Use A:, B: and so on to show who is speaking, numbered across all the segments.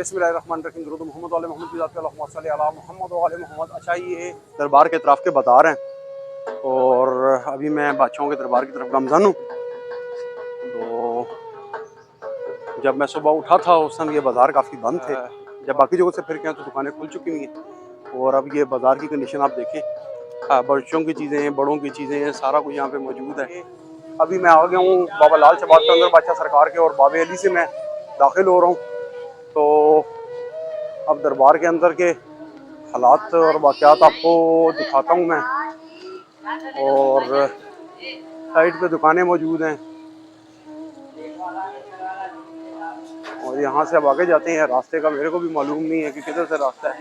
A: बिस्मिल्लाहिर्रहमानिर्रहीम दुरूद मोहम्मद वाले मोहम्मद की ज़ात पे अल्लाहुम्मा सल्ली अला मोहम्मद वाले मोहम्मद। अच्छा, ये दरबार के तरफ के बाज़ार हैं और अभी मैं बादशाहों के दरबार की तरफ गामज़न हूँ। तो जब मैं सुबह उठा था उस समय ये बाज़ार काफ़ी बंद थे। जब बाकी जगहों से फिर के तो दुकानें खुल चुकी हुई हैं और अब ये बाज़ार की कंडीशन आप देखें, बच्चों की चीज़ें, बड़ों की चीज़ें, सारा कुछ यहाँ पे मौजूद है। अभी मैं आ गया हूँ बाबा लाल चबाद के अंदर बादशाह सरकार के, और बाबे अली से मैं दाखिल हो रहा हूँ। तो अब दरबार के अंदर के हालात और वाक़यात आपको दिखाता हूँ मैं। और साइड पे दुकानें मौजूद हैं और यहाँ से अब आगे जाते हैं। रास्ते का मेरे को भी मालूम नहीं है कि किधर से रास्ता है।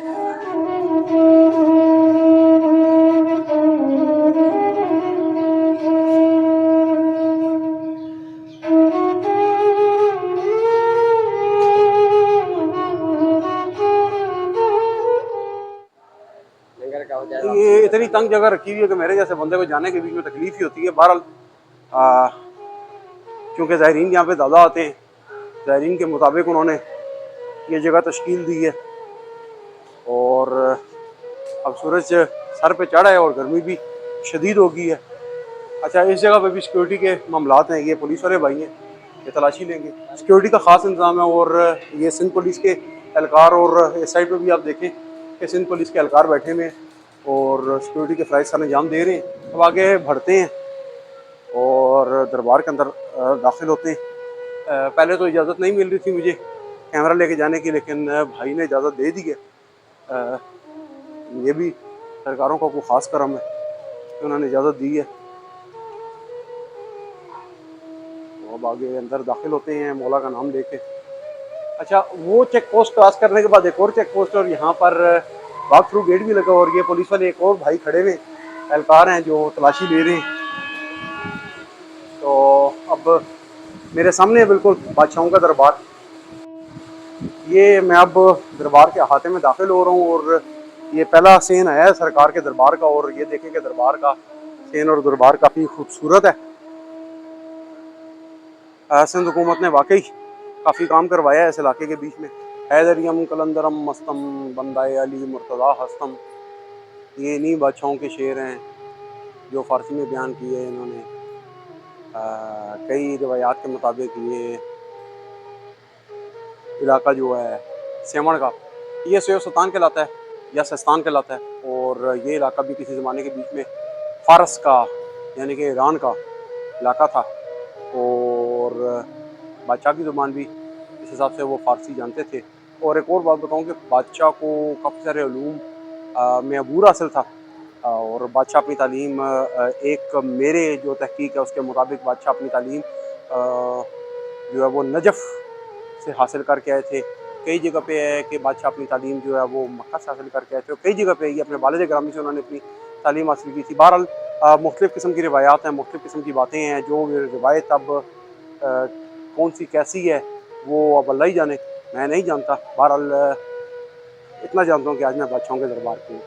A: ये इतनी तंग जगह रखी हुई है कि मेरे जैसे बंदे को जाने के बीच में तकलीफ ही होती है। बहरहाल क्योंकि ज़ायरीन यहाँ पे ज़्यादा आते हैं, ज़ायरीन के मुताबिक उन्होंने ये जगह तश्कील दी है। और अब सूरज सर पे चढ़ा है और गर्मी भी शदीद हो गई है। अच्छा, इस जगह पे भी सिक्योरिटी के मामलात हैं। ये पुलिस वाले भाई हैं, ये तलाशी लेंगे। सिक्योरिटी का ख़ास इंतज़ाम है और ये सिंध पुलिस के एहलकार, और इस साइड पे भी आप देखें कि सिंध पुलिस के एहलकार बैठे हुए हैं और सिक्योरिटी के फ़राइज़ सर अंजाम दे रहे हैं। अब आगे बढ़ते हैं और दरबार के अंदर दाखिल होते हैं। पहले तो इजाज़त नहीं मिल रही थी मुझे कैमरा लेके जाने की, लेकिन भाई ने इजाज़त दे दी है। ये भी सरकारों का कोई ख़ास करम है कि उन्होंने इजाज़त दी है। तो अब आगे अंदर दाखिल होते हैं मौला का नाम लेके। अच्छा, वो चेक पोस्ट क्रॉस करने के बाद एक और चेक पोस्ट, और यहाँ पर वॉक थ्रू गेट भी लगा, और ये पुलिस वाले एक और भाई खड़े हुए एहलकार हैं जो तलाशी ले रहे हैं। तो अब मेरे सामने बिल्कुल बादशाहों का दरबार, ये मैं अब दरबार के अहाते में दाखिल हो रहा हूँ और ये पहला सीन आया है सरकार के दरबार का। और ये देखें कि दरबार का सीन और दरबार काफ़ी खूबसूरत है। सिंध हुकूमत ने वाकई काफ़ी काम करवाया है इस इलाके के बीच में। हैदरियम कलंदरम मस्तम बंदाए अली मुर्तज़ा हस्तम, ये इन्हीं बादशाहों के शेर हैं जो फ़ारसी में बयान किए इन्होंने। कई रिवायात के मुताबिक ये इलाका जो है सेमण का, ये सैयद सुल्तान कहलाता है या सिस्तान कहलाता है। और ये इलाका भी किसी ज़माने के बीच में फ़ारस का यानी कि ईरान का इलाका था, और बादशाह की ज़ुबान भी इस हिसाब से वो फ़ारसी जानते थे। और एक और बात बताऊँ कि बादशाह को काफ़ी सारे उलूम में अबूर हासिल था, और बादशाह अपनी तालीम एक मेरे जो तहकीक है उसके मुताबिक बादशाह अपनी तालीम जो है वो नजफ़ से हासिल करके आए थे। कई जगह पे है कि बादशाह अपनी तालीम जो है वो मक्का से हासिल करके आए थे, और कई जगह पे ये अपने वालिद ग्रामी से उन्होंने अपनी तालीम हासिल की थी। बहरहाल मुख्तलिफ़ किस्म की रिवायात हैं, मुख्तलिफ़ किस्म की बातें हैं। जो रिवायत अब कौन सी कैसी है वो अब अल्लाह ही जाने, मैं नहीं जानता। बहरहाल इतना जानता हूँ कि आज मैं बादशाहों के दरबार पे हूँ।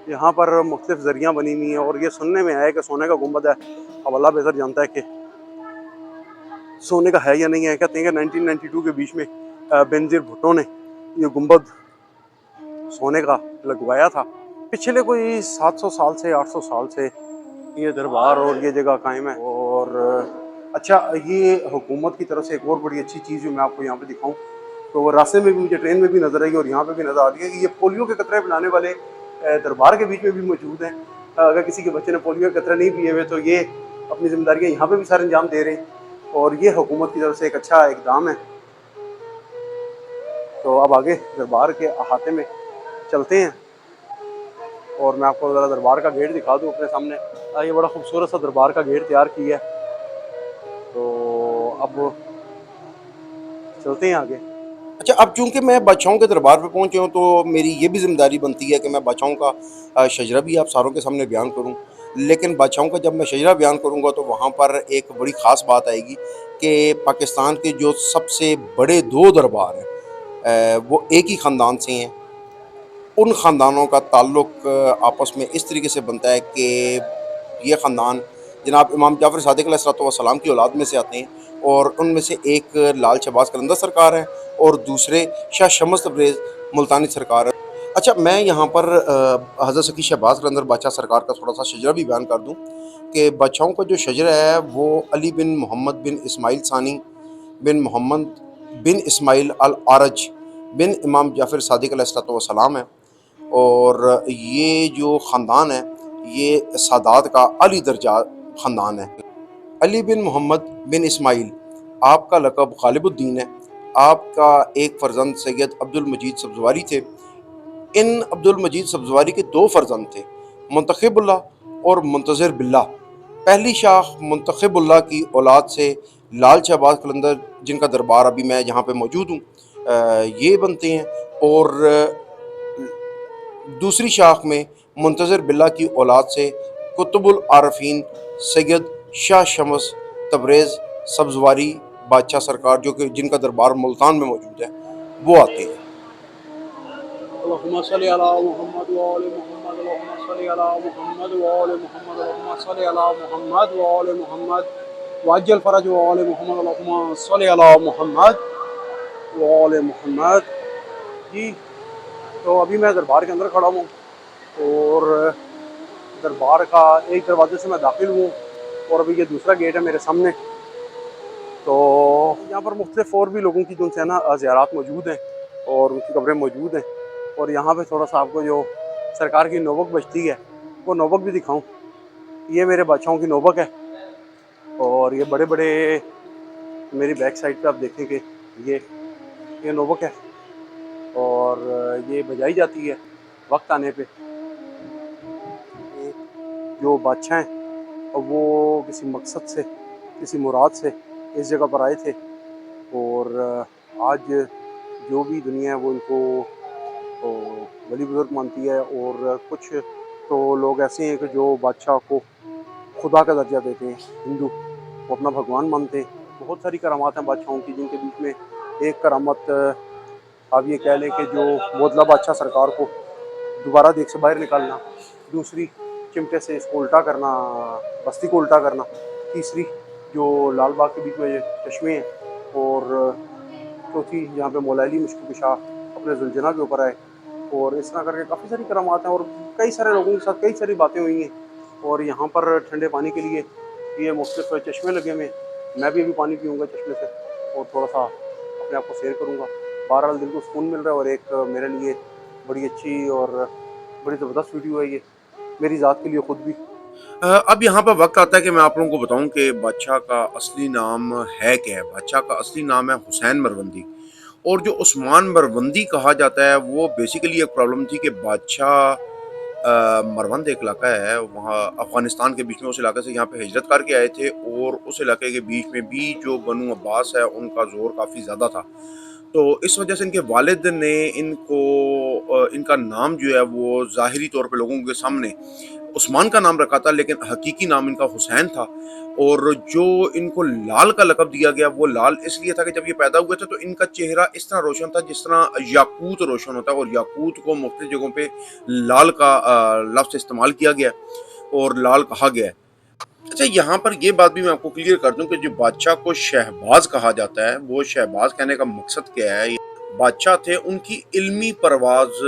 A: यहाँ पर मुख्तलिफ़ ज़रियाँ बनी हुई हैं, और ये सुनने में आया कि सोने का गुंबद है। अब अल्लाह बेहतर जानता है कि सोने का है या नहीं है। कहते हैं कि 1992 के बीच में बेनज़ीर भुट्टो ने ये गुंबद सोने का लगवाया था। पिछले कोई 700 साल से 800 साल से ये दरबार और ये जगह कायम है। और अच्छा, ये हुकूमत की तरफ से एक और बड़ी अच्छी चीज़ जो मैं आपको यहाँ पे दिखाऊँ, तो वो रास्ते में भी मुझे ट्रेन में भी नज़र आई और यहाँ पे भी नज़र आ रही है कि ये पोलियो के कतरे बनाने वाले दरबार के बीच में भी मौजूद हैं। अगर किसी के बच्चे ने पोलियो के कतरे नहीं पिए हुए तो ये अपनी जिम्मेदारियाँ यहाँ पे भी सारे अंजाम दे रहे हैं, और ये हुकूमत की तरफ से एक अच्छा इकदाम है। तो अब आगे दरबार के अहाते में चलते हैं और मैं आपको ज़रा दरबार का गेट दिखा दूँ अपने सामने। ये बड़ा खूबसूरत सा दरबार का गेट तैयार किया है। तो अब चलते हैं आगे।
B: अच्छा, अब चूंकि मैं बादशाहों के दरबार पे पहुंचे हूं तो मेरी ये भी ज़िम्मेदारी बनती है कि मैं बादशाहों का शजरा भी आप सारों के सामने बयान करूं। लेकिन बादशाहों का जब मैं शजरा बयान करूंगा तो वहां पर एक बड़ी ख़ास बात आएगी कि पाकिस्तान के जो सबसे बड़े दो दरबार हैं वो एक ही ख़ानदान से हैं। उन ख़ानदानों का ताल्लुक़ आपस में इस तरीके से बनता है कि ये ख़ानदान जनाब इमाम जाफ़र सादिक अलैहिस्सलाम की औलाद में से आते हैं, और उनमें से एक लाल शहबाज कलंदर सरकार हैं और दूसरे शाह शमस तबरेज़ मुल्तानी सरकार हैं। अच्छा, मैं यहाँ पर हज़रत सकी शहबाज कलंदर बादशाह सरकार का थोड़ा-सा शजरा भी बयान कर दूँ कि बादशाहों का जो शजरा है वो अली बिन मोहम्मद बिन इस्माइल सानी बिन मोहम्मद बिन इस्माइल अल आरज बिन इमाम जाफ़र सादिक अलैहिस्सलाम है। और ये जो ख़ानदान है, ये सादात का अली दर्जा ख़ानदान है। अली बिन मोहम्मद बिन इस्माइल, आपका लक़ब ग़ालिबुद्दीन है। आपका एक फ़र्ज़ंद सैयद अब्दुल मजीद सब्ज़वारी थे। इन अब्दुल मजीद सब्ज़वारी के दो फ़र्ज़ंद थे, मुंतखिबुल्लाह और मुंतज़िर बिल्लाह। पहली शाख मुंतखिबुल्लाह की औलाद से लाल शहबाज कलंदर, जिनका दरबार अभी मैं यहाँ पे मौजूद हूँ, ये बनते हैं। और दूसरी शाख में मुंतज़िर बिल्लाह की औलाद से कुतुबुल आरफीन सैयद शाह शमस तबरेज़ सब्ज़वारी बादशाह सरकार, जो कि जिनका दरबार मुल्तान में मौजूद है, वो आते हैं।
A: अल्लाहुम्मा सल्ली अला मुहम्मद व आले मुहम्मद, अल्लाहुम्मा सल्ली अला मुहम्मद व आले मुहम्मद, अल्लाहुम्मा सल्ली अला मुहम्मद व आले मुहम्मद वअज्जल फरज व आले मुहम्मद, अल्लाहुम्मा सल्ली अला मुहम्मद व आले मुहम्मद। जी, तो अभी मैं दरबार के अंदर खड़ा हूँ और दरबार का एक दरवाजे से मैं दाखिल हूँ और अभी ये दूसरा गेट है मेरे सामने। तो यहाँ पर मुख्तलिफ और भी लोगों की जो है ना ज़ियारात मौजूद हैं और उनकी कब्रें मौजूद हैं। और यहाँ पे थोड़ा सा आपको जो सरकार की नोबक बजती है वो नोबक भी दिखाऊं। ये मेरे बादशाहों की नोबक है और ये बड़े बड़े मेरी बैक साइड पे आप देखेंगे ये नोबक है और ये बजाई जाती है वक्त आने पे। जो बादशाह हैं और वो किसी मकसद से, किसी मुराद से इस जगह पर आए थे और आज जो भी दुनिया है वो इनको तो वली बुजुर्ग मानती है। और कुछ तो लोग ऐसे हैं कि जो बादशाह को खुदा का दर्जा देते हैं, हिंदू वो अपना भगवान मानते हैं। बहुत सारी करामात हैं बादशाहों की, जिनके बीच में एक करामत आप ये कह लें कि जो मोदला बादशाह सरकार को दोबारा देख से बाहर निकालना, दूसरी चिमटे से इसको उल्टा करना, बस्ती को उल्टा करना, तीसरी जो लाल बाग के बीच में चश्मे हैं, और चौथी यहाँ पे मौला अली मुश्किल कुशा अपने जुलझना के ऊपर आए। और इस तरह करके काफ़ी सारी करामात हैं और कई सारे लोगों के साथ कई सारी बातें हुई हैं। और यहाँ पर ठंडे पानी के लिए ये मुख्तलिफ चश्मे लगे हुए हैं। मैं भी अभी पानी पीऊँगा चश्मे से और थोड़ा सा अपने आप को सैर करूँगा। बहरहाल दिल को सुकून मिल रहा है और एक मेरे लिए बड़ी अच्छी और बड़ी ज़बरदस्त वीडियो है ये, मेरी ज़ात के लिए ख़ुद भी।
B: अब यहाँ पर वक्त आता है कि मैं आप लोगों को बताऊं कि बादशाह का असली नाम है क्या है। बादशाह का असली नाम है हुसैन मरवंदी, और जो उस्मान मरवंदी कहा जाता है वो बेसिकली एक प्रॉब्लम थी कि बादशाह मरवंद एक इलाका है वहाँ अफ़गानिस्तान के बीच में, उस इलाके से यहाँ पे हिजरत करके आए थे, और उस इलाके के बीच में भी जो बनु अब्बास है उनका ज़ोर काफ़ी ज़्यादा था। तो इस वजह से इनके वालिद ने इनको इनका नाम जो है वो ज़ाहिरी तौर पे लोगों के सामने उस्मान का नाम रखा था, लेकिन हकीकी नाम इनका हुसैन था। और जो इनको लाल का लक़ब दिया गया वो लाल इसलिए था कि जब ये पैदा हुए थे तो इनका चेहरा इस तरह रोशन था जिस तरह याकूत रोशन होता है, और याकूत को मुख्तलिफ जगहों पे लाल का लफ्ज़ इस्तेमाल किया गया और लाल कहा गया है। अच्छा, यहाँ पर ये बात भी मैं आपको क्लियर कर दूं कि जो बादशाह को शहबाज कहा जाता है, वो शहबाज कहने का मकसद क्या है। ये बादशाह थे, उनकी इल्मी परवाज़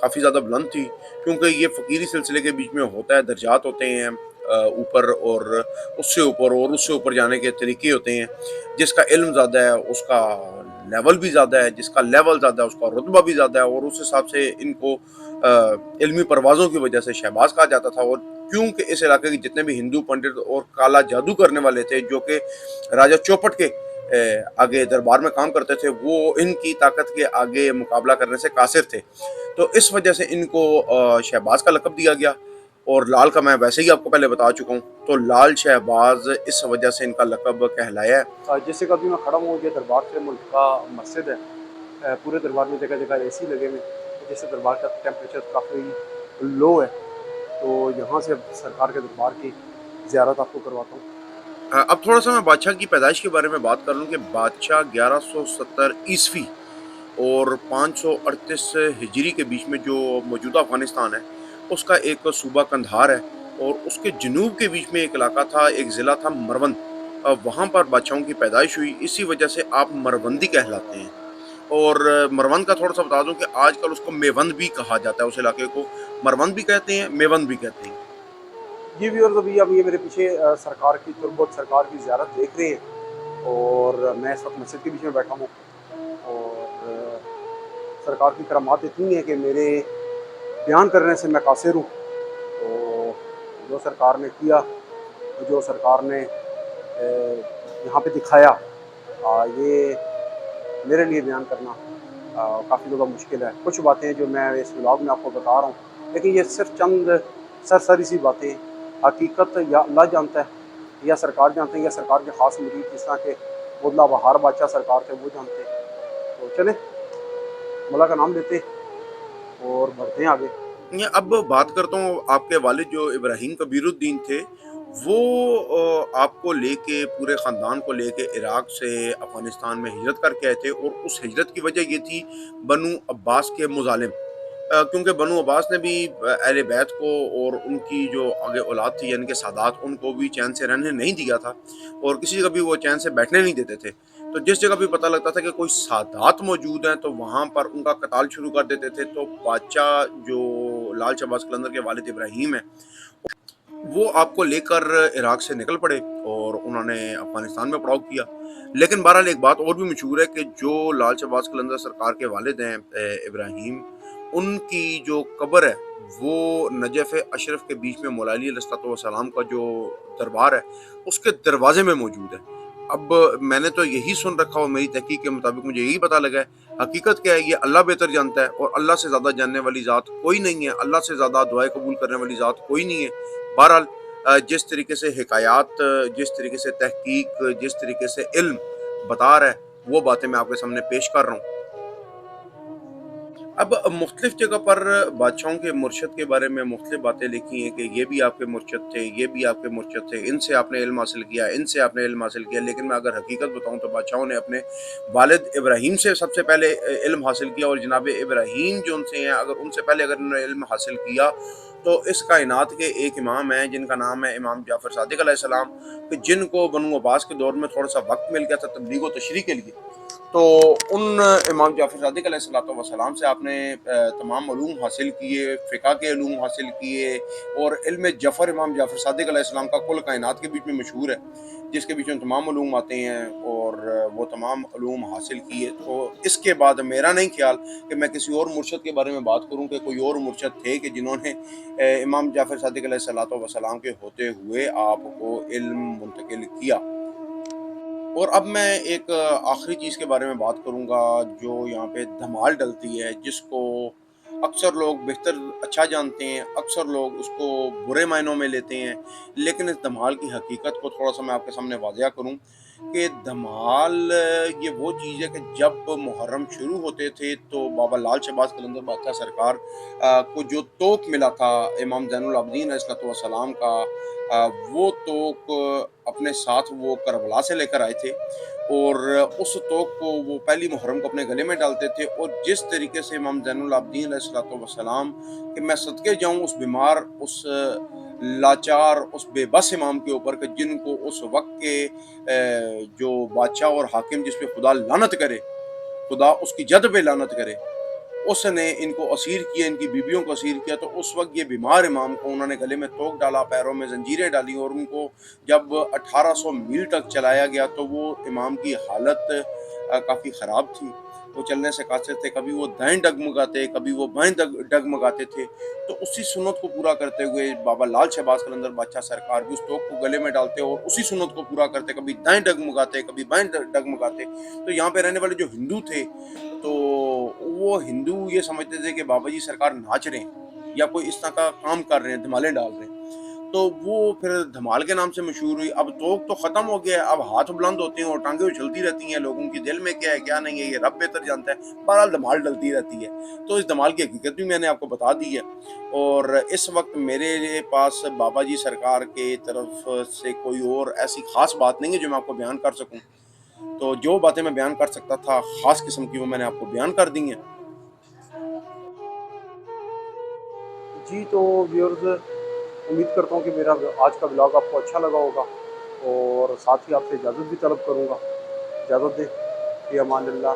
B: काफ़ी ज़्यादा बुलंद थी, क्योंकि ये फ़कीरी सिलसिले के बीच में होता है, दर्जात होते हैं ऊपर और उससे ऊपर और उससे ऊपर जाने के तरीके होते हैं। जिसका इल्म ज़्यादा है उसका लेवल भी ज़्यादा है, जिसका लेवल ज़्यादा है उसका रुतबा भी ज़्यादा है, और उस हिसाब से इनको इल्मी परवाज़ों की वजह से शहबाज कहा जाता था। और क्योंकि इस इलाके के जितने भी हिंदू पंडित और काला जादू करने वाले थे, जो कि राजा चौपट के आगे दरबार में काम करते थे, वो इनकी ताकत के आगे मुकाबला करने से कासिर थे। तो इस वजह से इनको शहबाज का लक़ब दिया गया। और लाल का मैं वैसे ही आपको पहले बता चुका हूँ, तो लाल शहबाज इस वजह से इनका लक़ब कहलाया है।
A: जैसे कभी मैं खड़ा हूँ, ये दरबार से मुल्क का मस्जिद है। पूरे दरबार में जगह जगह एसी लगे हुए हैं, जिससे दरबार का टेम्परेचर काफ़ी लो है। तो यहाँ से सरकार के दरबार की ज़ियारत आपको करवाता हूँ।
B: अब थोड़ा सा मैं बादशाह की पैदाइश के बारे में बात कर लूँ कि बादशाह 1170 ईस्वी और 538 हिजरी के बीच में जो मौजूदा अफ़गानिस्तान है उसका एक सूबा कंधार है, और उसके जनूब के बीच में एक इलाका था, एक ज़िला था मरवंद। वहाँ पर बादशाहों की पैदाइश हुई, इसी वजह से आप मरवंदी कहलाते हैं। और मरवंद का थोड़ा-सा बता दूँ कि आजकल उसको मेवंद भी कहा जाता है, उस इलाके को मरवंद भी कहते हैं, मेवंद भी कहते हैं।
A: जी व्यूअर्स, अभी अब ये मेरे पीछे सरकार की तुर्बत सरकार की ज़ियारत देख रहे हैं और मैं इस वक्त मस्जिद के बीच में बैठा हूँ और सरकार की करामात इतनी है कि मेरे बयान करने से मैं कासिर हूँ। तो जो सरकार ने किया, जो सरकार ने यहाँ पे दिखाया, ये मेरे लिए बयान करना काफ़ी ज़्यादा मुश्किल है। कुछ बातें जो मैं इस व्लॉग में आपको बता रहा हूँ, लेकिन ये सिर्फ चंद सरसरी सी बातें, हकीकत या अल्लाह जानता है या सरकार जानते हैं या सरकार के ख़ास मुरीद जिस तरह के मुल्ला बहार बादशाह सरकार थे वो जानते हैं। तो चलें मौला का नाम लेते हैं और बढ़ते हैं आगे।
B: अब बात करता हूँ आपके वालिद जो इब्राहिम कबीरुद्दीन थे, वो आपको लेके पूरे ख़ानदान को लेके इराक़ से अफ़गानिस्तान में हिजरत करके आए थे और उस हिजरत की वजह ये थी बनु अब्बास के मुज़ालिम। क्योंकि बनु अब्बास ने भी अहले बैत को और उनकी जो आगे औलाद थी यानी कि सादात उनको भी चैन से रहने नहीं दिया था और किसी जगह भी वो चैन से बैठने नहीं देते थे। तो जिस जगह भी पता लगता था कि कोई सादात मौजूद हैं तो वहाँ पर उनका कत्ल शुरू कर देते थे। तो बादशाह जो लाल शहबाज कलंदर के वालिद इब्राहिम हैं, वो आपको लेकर इराक़ से निकल पड़े और उन्होंने अफ़गानिस्तान में पड़ाव किया। लेकिन बहरहाल एक बात और भी मशहूर है कि जो लाल शहबाज कलंदर सरकार के वालिद हैं इब्राहिम, उनकी जो कब्र है वो नजफ़ अशरफ के बीच में मौला अली अलैहिस्सलाम का जो दरबार है, उसके दरवाज़े में मौजूद है। अब मैंने तो यही सुन रखा और मेरी तहकीक के मुताबिक मुझे यही पता लगा है। हकीकत क्या है ये अल्लाह बेहतर जानता है और अल्लाह से ज़्यादा जानने वाली ज़ात कोई नहीं है, अल्लाह से ज़्यादा दुआएँ कबूल करने वाली ज़ात कोई नहीं है। बहरहाल जिस तरीके से हिकायात, जिस तरीके से तहकीक, जिस तरीके से इल्म बता रहा है, वो बातें मैं आपके सामने पेश कर रहा हूँ। अब मुख्तलिफ जगह पर बादशाहों के मुर्शद के बारे में मुख्तलिफ बातें लिखी हैं कि ये भी आपके मुर्शद थे, ये भी आपके मुर्शद थे, इनसे आपने इल्म हासिल किया, इनसे आपने इल्म हासिल किया। लेकिन मैं अगर हकीकत बताऊँ तो बादशाहों ने अपने वालिद इब्राहीम से सबसे पहले इल्म हासिल किया और जनाब इब्राहीम जो उनसे हैं अगर उनसे पहले अगर उन्होंने इल्म हासिल किया तो इस कायनात के एक इमाम हैं जिनका नाम है इमाम जाफ़र सादिक अलैहिस्सलाम, कि जिनको बनु अब्बास के दौर में थोड़ा-सा वक़्त मिल गया था तब्लीग व तशरीह के लिए। तो उन इमाम जाफ़र सादिक अलैहिस्सलाम से आपने तमाम उलूम हासिल किए, फ़िक़्ह के उलूम हासिल किए और इल्म जफ़र इमाम जाफ़र सादिक अलैहिस्सलाम का कुल कायनात के बीच में मशहूर है, जिसके बीच में तमाम उलूम आते हैं और वो तमाम उलूम हासिल किए। तो इसके बाद मेरा नहीं ख़्याल कि मैं किसी और मुर्शद के बारे में बात करूँ कि कोई और मुर्शद थे कि जिन्होंने इमाम जाफ़र सादिक अलैहिस्सलाम के होते हुए आपको इल्म मुंतकिल किया। और अब मैं एक आखिरी चीज़ के बारे में बात करूँगा जो यहाँ पे धमाल डलती है, जिसको अक्सर लोग बेहतर अच्छा जानते हैं, अक्सर लोग उसको बुरे मायनों में लेते हैं। लेकिन इस धमाल की हकीकत को थोड़ा-सा मैं आपके सामने वाज़िया करूँ कि धमाल ये वो चीज़ है कि जब मुहर्रम शुरू होते थे तो बाबा लाल शहबाज कलंदर बादशाह सरकार को जो तोप मिला था इमाम ज़ैनुल आबिदीन अलैहिस्सलाम का, वो तोप अपने साथ वो करबला से लेकर आए थे और उस तोप को वो पहली मुहर्रम को अपने गले में डालते थे और जिस तरीके से इमाम ज़ैनुल आबिदीन अलैहिस्सलाम कि मैं सदके जाऊँ उस बीमार, उस लाचार, उस बेबस इमाम के ऊपर कि जिनको उस वक़्त के जो बादशाह और हाकिम जिस पे खुदा लानत करे, खुदा उसकी जद पे लानत करे, उसने इनको असीर किया, इनकी बीवियों को असीर किया। तो उस वक़्त ये बीमार इमाम को उन्होंने गले में तोक डाला, पैरों में ज़ंजीरें डाली और उनको जब 1800 मील तक चलाया गया तो वो इमाम की हालत काफ़ी ख़राब थी। वो चलने से कासिर थे, कभी वो दाएँ डगमगाते, कभी वो बाएँ डगमगाते थे। तो उसी सुन्नत को पूरा करते हुए बाबा लाल शहबाज कलंदर बादशाह सरकार भी उस तोप को गले में डालते और उसी सुन्नत को पूरा करते, कभी दाएँ डगमगाते, कभी बाएँ डगमगाते। तो यहाँ पे रहने वाले जो हिंदू थे तो वो हिंदू ये समझते थे कि बाबा जी सरकार नाच रहे हैं या कोई इस तरह का काम कर रहे हैं, धमालें डाल रहे हैं। तो वो फिर धमाल के नाम से मशहूर हुई। अब तोप तो ख़त्म हो गया है, अब हाथ बुलंद होते हैं और टाँगें उछलती रहती हैं, लोगों के दिल में क्या है, क्या नहीं है, ये रब बेहतर जानता है। बहरहाल धमाल डलती रहती है। तो इस धमाल की हकीकत भी मैंने आपको बता दी है और इस वक़्त मेरे पास बाबा जी सरकार के तरफ से कोई और ऐसी ख़ास बात नहीं है जो मैं आपको बयान कर सकूँ। तो जो बातें मैं बयान कर सकता था ख़ास किस्म की वो मैंने आपको बयान कर दी हैं।
A: जी तो व्यूअर्स, उम्मीद करता हूँ कि मेरा आज का ब्लॉग आपको अच्छा लगा होगा, और साथ ही आपसे इजाज़त भी तलब करूँगा। इजाज़त दें, फ़ी अमान अल्लाह।